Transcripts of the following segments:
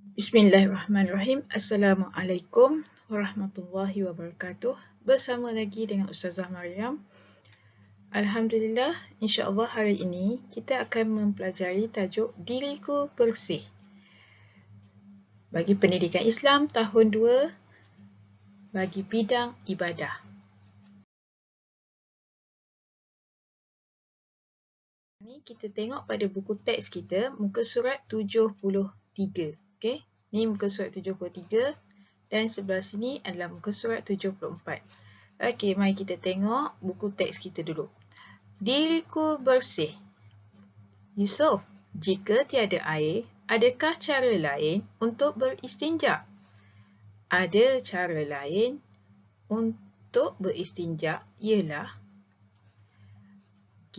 Bismillahirrahmanirrahim. Assalamualaikum warahmatullahi wabarakatuh. Bersama lagi dengan Ustazah Mariam. Alhamdulillah, insya-Allah hari ini kita akan mempelajari tajuk Diriku Bersih. Bagi Pendidikan Islam tahun 2 bagi bidang ibadah. Ni kita tengok pada buku teks kita muka surat 73. Okey. Ni muka surat 73 dan sebelah sini adalah muka surat 74. Okey, mari kita tengok buku teks kita dulu. Diriku bersih. Yusuf, jika tiada air, adakah cara lain untuk beristinja? Ada cara lain untuk beristinja ialah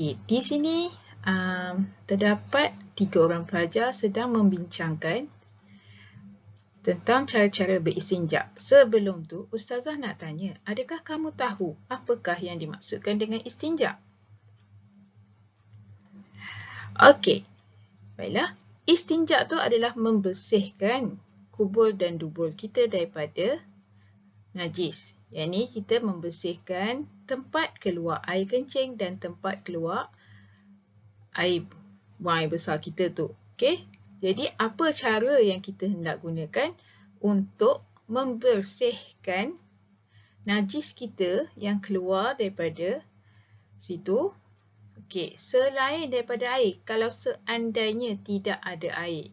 di sini terdapat 3 orang pelajar sedang membincangkan tentang cara-cara beristinja. Sebelum tu, Ustazah nak tanya, adakah kamu tahu apakah yang dimaksudkan dengan istinja? Okey, baiklah. Istinja tu adalah membersihkan kubul dan dubul kita daripada najis. Yang ni kita membersihkan tempat keluar air kencing dan tempat keluar air buang air besar kita tu. Okey? Jadi apa cara yang kita hendak gunakan untuk membersihkan najis kita yang keluar daripada situ? Okey, selain daripada air, kalau seandainya tidak ada air.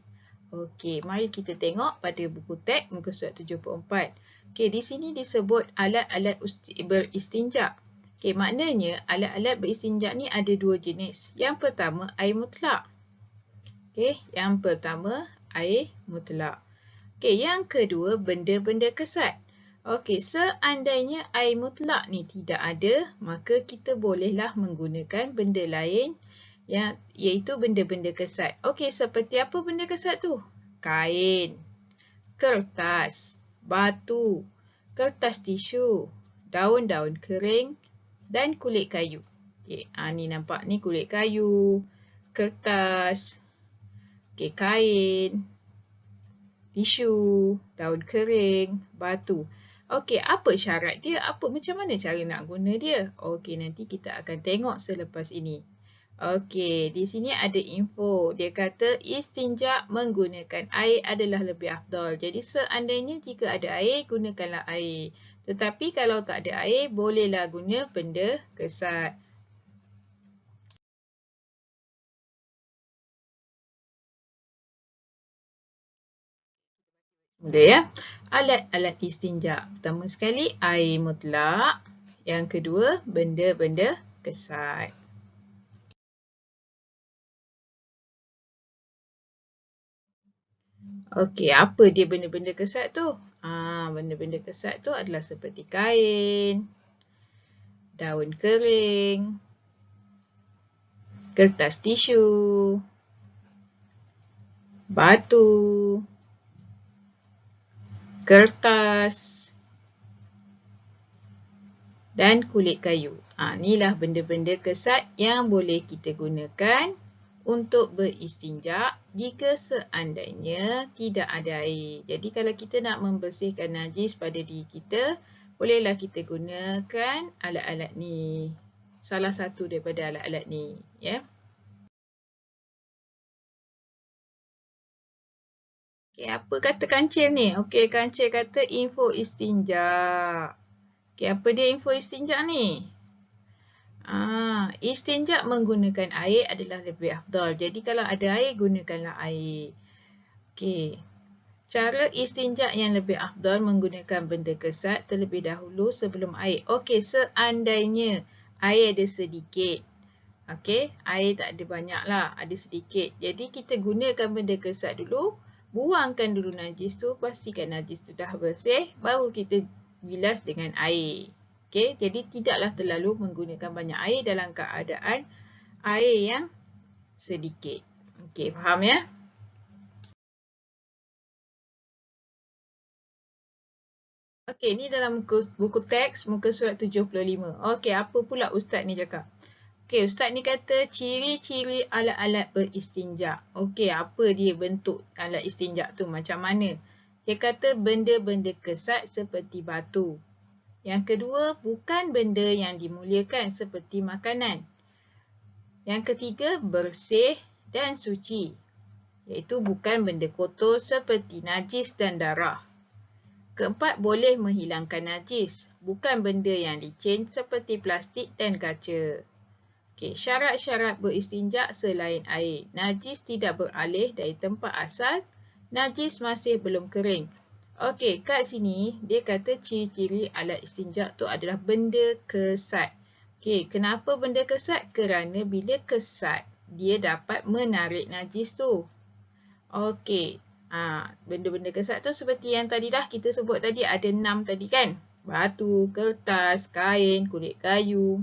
Okey, mari kita tengok pada buku teks muka surat 74. Okey, di sini disebut alat-alat beristinja. Okey, maknanya alat-alat beristinja ni ada 2 jenis. Yang pertama, air mutlak. Okey, yang pertama, air mutlak. Okey, yang kedua, benda-benda kesat. Okey, seandainya air mutlak ni tidak ada, maka kita bolehlah menggunakan benda lain iaitu benda-benda kesat. Okey, seperti apa benda kesat tu? Kain, kertas, batu, kertas tisu, daun-daun kering dan kulit kayu. Okey, ni nampak ni kulit kayu, kertas, okey, kain, tisu, daun kering, batu. Okey, apa syarat dia? Macam mana cara nak guna dia? Okey, nanti kita akan tengok selepas ini. Okey, di sini ada info. Dia kata istinja menggunakan air adalah lebih afdal. Jadi seandainya jika ada air, gunakanlah air. Tetapi kalau tak ada air, bolehlah guna benda kesat. Mula ya. Alat-alat istinja. Pertama sekali, air mutlak. Yang kedua, benda-benda kesat. Okey, apa dia benda-benda kesat tu? Benda-benda kesat tu adalah seperti kain, daun kering, kertas tisu, batu, kertas dan kulit kayu. Inilah benda-benda kesat yang boleh kita gunakan untuk beristinja jika seandainya tidak ada air. Jadi kalau kita nak membersihkan najis pada diri kita, bolehlah kita gunakan alat-alat ni. Salah satu daripada alat-alat ni, ya. Okey, apa kata kancil ni? Okey, kancil kata info istinja. Okey, apa dia info istinja ni? Istinja menggunakan air adalah lebih afdal. Jadi kalau ada air, gunakanlah air. Okey. Cara istinja yang lebih afdal menggunakan benda kesat terlebih dahulu sebelum air. Okey, seandainya air ada sedikit. Okey, air tak ada banyak lah, ada sedikit. Jadi kita gunakan benda kesat dulu, buangkan dulu najis tu, pastikan najis tu dah bersih, baru kita bilas dengan air. Okey, jadi tidaklah terlalu menggunakan banyak air dalam keadaan air yang sedikit. Okey, faham ya? Okey, ni dalam buku teks muka surat 75. Okey, apa pula ustaz ni cakap? Okey, Ustaz ni kata ciri-ciri alat-alat beristinja. Okey, apa dia bentuk alat istinja tu? Macam mana? Dia kata benda-benda kesat seperti batu. Yang kedua, bukan benda yang dimuliakan seperti makanan. Yang ketiga, bersih dan suci. Iaitu bukan benda kotor seperti najis dan darah. Keempat, boleh menghilangkan najis. Bukan benda yang licin seperti plastik dan kaca. Okey, syarat-syarat beristinja selain air. Najis tidak beralih dari tempat asal. Najis masih belum kering. Okey, kat sini dia kata ciri-ciri alat istinja tu adalah benda kesat. Okey, kenapa benda kesat? Kerana bila kesat, dia dapat menarik najis tu. Okey, benda-benda kesat tu seperti yang tadi dah kita sebut tadi, ada 6 tadi kan? Batu, kertas, kain, kulit kayu.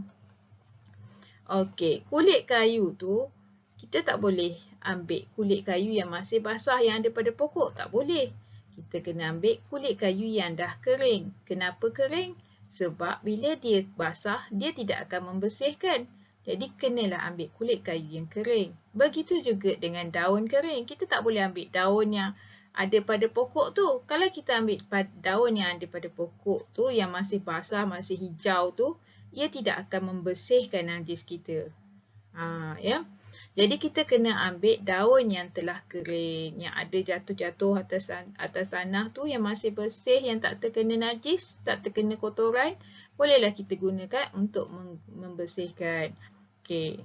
Okey, kulit kayu tu kita tak boleh ambil kulit kayu yang masih basah yang ada pada pokok. Tak boleh. Kita kena ambil kulit kayu yang dah kering. Kenapa kering? Sebab bila dia basah, dia tidak akan membersihkan. Jadi, kenalah ambil kulit kayu yang kering. Begitu juga dengan daun kering. Kita tak boleh ambil daun yang ada pada pokok tu. Kalau kita ambil daun yang ada pada pokok tu, yang masih basah, masih hijau tu, ia tidak akan membersihkan najis kita. Ya. Jadi kita kena ambil daun yang telah kering, yang ada jatuh-jatuh atas tanah tu, yang masih bersih, yang tak terkena najis, tak terkena kotoran, bolehlah kita gunakan untuk membersihkan. Okey.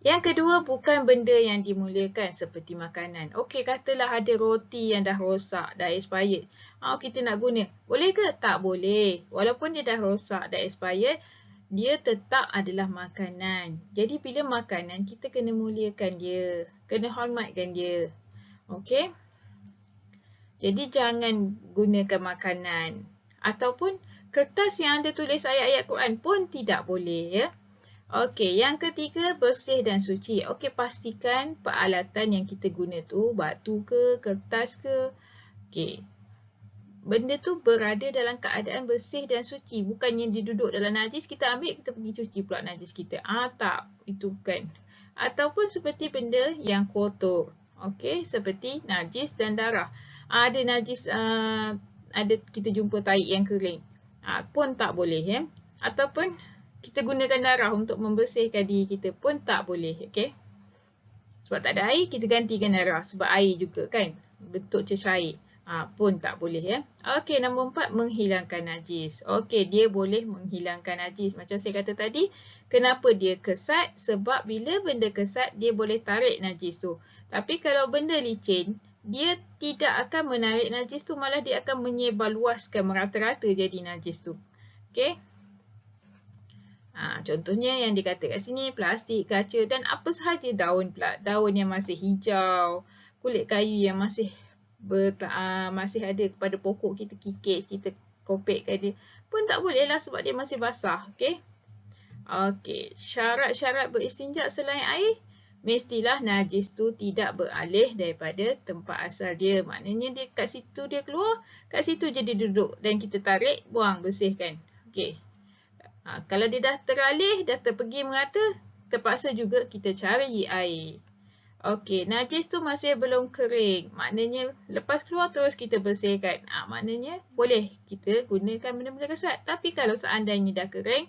Yang kedua, bukan benda yang dimuliakan seperti makanan. Okey, katalah ada roti yang dah rosak, dah expired. Kita nak guna. Boleh ke? Tak boleh. Walaupun dia dah rosak, dah expired, dia tetap adalah makanan. Jadi, bila makanan, kita kena muliakan dia. Kena hormatkan dia. Okey? Jadi, jangan gunakan makanan. Ataupun kertas yang ada tulis ayat-ayat Quran pun tidak boleh, ya. Okey, yang ketiga, bersih dan suci. Okey, pastikan peralatan yang kita guna tu, batu ke, kertas ke. Okey, benda tu berada dalam keadaan bersih dan suci. Bukannya dia duduk dalam najis, kita ambil, kita pergi cuci pula najis kita. Tak, itu bukan. Ataupun seperti benda yang kotor. Okey, seperti najis dan darah. Ada najis, ada kita jumpa tahi yang kering. Pun tak boleh, ya. Ataupun kita gunakan darah untuk membersihkan diri kita pun tak boleh. Okay? Sebab tak ada air, kita gantikan darah. Sebab air juga kan. Bentuk cecair. Pun tak boleh. Ya? Okey, nombor 4, menghilangkan najis. Okey, dia boleh menghilangkan najis. Macam saya kata tadi, kenapa dia kesat? Sebab bila benda kesat, dia boleh tarik najis tu. Tapi kalau benda licin, dia tidak akan menarik najis tu. Malah dia akan menyebarluaskan, merata-rata jadi najis tu. Okey? Contohnya yang dikata kat sini, plastik, kaca dan apa sahaja daun yang masih hijau, kulit kayu yang masih ada pada pokok, kita kikis, kita kopekkan dia pun tak boleh lah sebab dia masih basah. Okey. Okey, syarat-syarat beristinja selain air, mestilah najis tu tidak beralih daripada tempat asal dia. Maknanya dia kat situ dia keluar, kat situ je dia duduk dan kita tarik, buang, bersihkan. Okey. Kalau dia dah teralih, dah terpergi merata, terpaksa juga kita cari air. Okey, najis tu masih belum kering. Maknanya lepas keluar terus kita bersihkan. Maknanya boleh kita gunakan benda-benda kesat. Tapi kalau seandainya dah kering,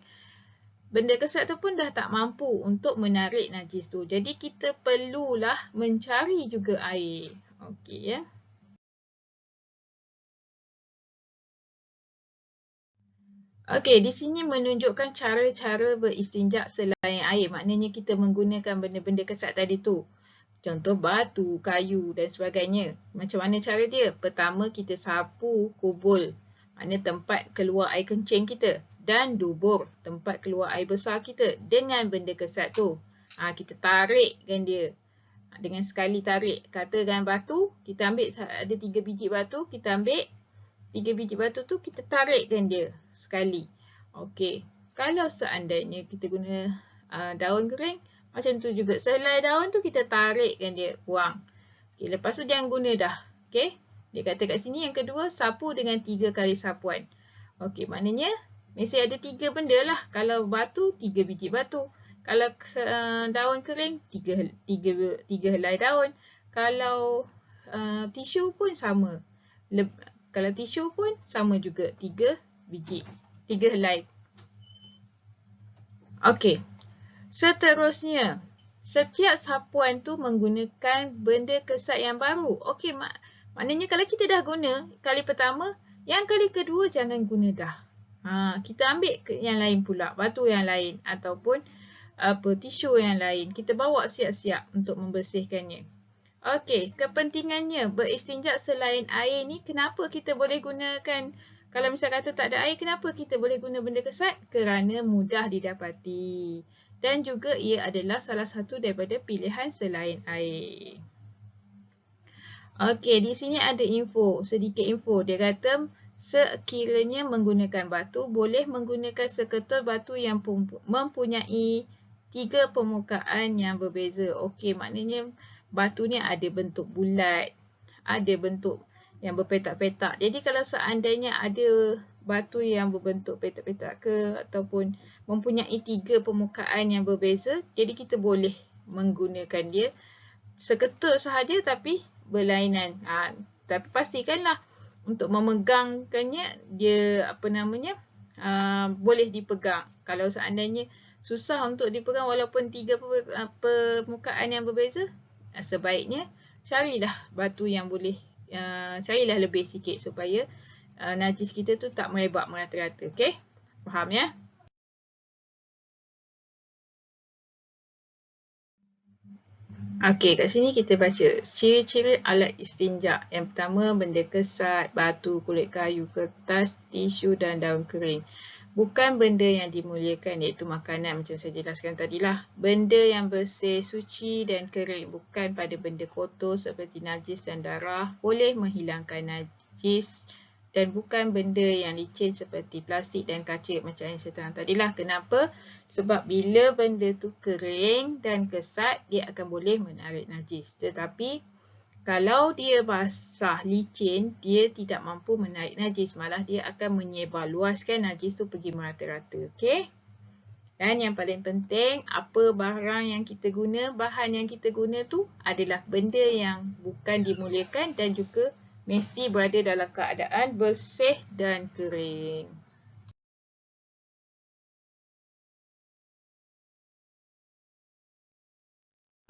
benda kesat tu pun dah tak mampu untuk menarik najis tu. Jadi kita perlulah mencari juga air. Okey, ya. Okey, di sini menunjukkan cara-cara beristinja selain air. Maknanya kita menggunakan benda-benda kesat tadi tu. Contoh batu, kayu dan sebagainya. Macam mana cara dia? Pertama, kita sapu kubul. Maknanya tempat keluar air kencing kita. Dan dubur, tempat keluar air besar kita. Dengan benda kesat tu. Kita tarikkan dia. Dengan sekali tarik. Katakan batu, kita ambil ada 3 biji batu. Kita ambil 3 biji batu tu, kita tarikkan dia sekali. Okey. Kalau seandainya kita guna daun kering, macam tu juga. Selai daun tu kita tarikkan dia, buang. Okey, lepas tu jangan guna dah. Okey. Dia kata kat sini yang kedua, sapu dengan 3 kali sapuan. Okey, maknanya mesti ada 3 benda lah. Kalau batu, 3 biji batu. Kalau daun kering, 3 helai daun. Kalau tisu pun sama. Kalau tisu pun sama juga, 3 biji, 3 helai. Okey, seterusnya, setiap sapuan tu menggunakan benda kesat yang baru. Okey, maknanya kalau kita dah guna kali pertama, yang kali kedua jangan guna dah. Kita ambil yang lain pula, batu yang lain ataupun tisu yang lain. Kita bawa siap-siap untuk membersihkannya. Okey, kepentingannya beristinja selain air ni, kenapa kita boleh gunakan, kalau misal kata tak ada air, kenapa kita boleh guna benda kesat? Kerana mudah didapati. Dan juga ia adalah salah satu daripada pilihan selain air. Okey, di sini ada sedikit info. Dia kata, sekiranya menggunakan batu, boleh menggunakan seketul batu yang mempunyai 3 permukaan yang berbeza. Okey, maknanya batu ni ada bentuk bulat, ada bentuk yang berpetak-petak. Jadi kalau seandainya ada batu yang berbentuk petak-petak ke ataupun mempunyai 3 permukaan yang berbeza, jadi kita boleh menggunakan dia seketul sahaja tapi berlainan. Tapi pastikanlah untuk memegangkannya dia boleh dipegang. Kalau seandainya susah untuk dipegang walaupun 3 permukaan yang berbeza, sebaiknya carilah batu yang boleh, carilah lebih sikit supaya najis kita tu tak merebak merata-rata. Okey? Faham ya? Okey, kat sini kita baca ciri-ciri alat istinja. Yang pertama, benda kesat, batu, kulit kayu, kertas, tisu dan daun kering. Bukan benda yang dimuliakan, iaitu makanan macam saya jelaskan tadilah. Benda yang bersih, suci dan kering. Bukan pada benda kotor seperti najis dan darah. Boleh menghilangkan najis. Dan bukan benda yang licin seperti plastik dan kaca macam yang saya terang tadilah. Kenapa? Sebab bila benda tu kering dan kesat, dia akan boleh menarik najis. Tetapi kalau dia basah, licin, dia tidak mampu menarik najis. Malah dia akan menyebarluaskan najis tu pergi merata-rata. Okey? Dan yang paling penting, apa barang yang kita guna, bahan yang kita guna tu adalah benda yang bukan dimuliakan dan juga mesti berada dalam keadaan bersih dan kering.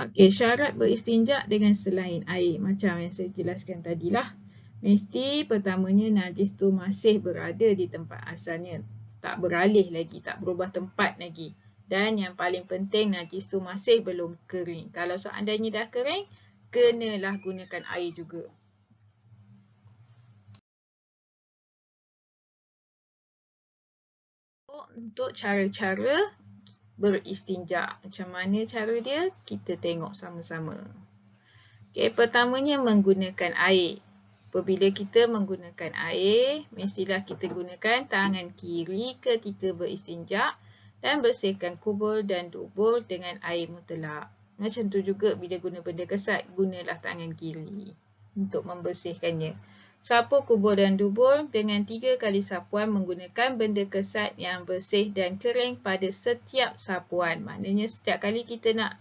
Okey, syarat beristinja dengan selain air. Macam yang saya jelaskan tadilah. Mesti pertamanya najis tu masih berada di tempat asalnya. Tak beralih lagi, tak berubah tempat lagi. Dan yang paling penting, najis tu masih belum kering. Kalau seandainya dah kering, kenalah gunakan air juga. Untuk cara-cara beristinja. Macam mana cara dia? Kita tengok sama-sama. Okey, pertamanya menggunakan air. Apabila kita menggunakan air, mestilah kita gunakan tangan kiri ketika beristinja dan bersihkan kubul dan dubul dengan air mutlak. Macam tu juga bila guna benda kesat, gunalah tangan kiri untuk membersihkannya. Sapu kubul dan dubul dengan 3 kali sapuan menggunakan benda kesat yang bersih dan kering pada setiap sapuan. Maknanya setiap kali kita nak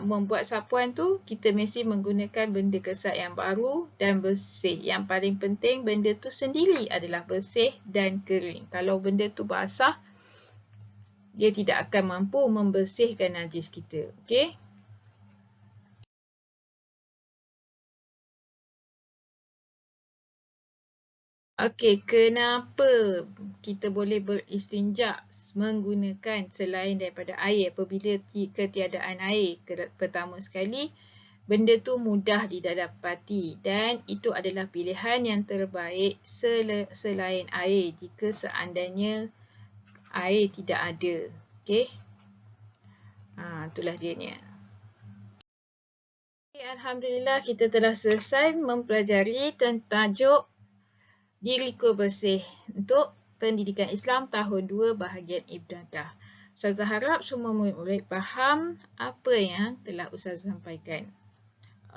membuat sapuan tu, kita mesti menggunakan benda kesat yang baru dan bersih. Yang paling penting, benda tu sendiri adalah bersih dan kering. Kalau benda tu basah, dia tidak akan mampu membersihkan najis kita. Okey? Okey, kenapa kita boleh beristinja menggunakan selain daripada air apabila ketiadaan air? Pertama sekali, benda tu mudah didapati dan itu adalah pilihan yang terbaik selain air jika seandainya air tidak ada. Okey? Itulah dianya. Alhamdulillah, kita telah selesai mempelajari tentang tajuk Diriku Bersih untuk Pendidikan Islam tahun 2 bahagian Ibadah. Ustazah harap semua murid-murid faham apa yang telah Ustazah sampaikan.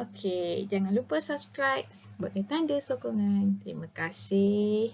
Okey, jangan lupa subscribe sebagai tanda sokongan. Terima kasih.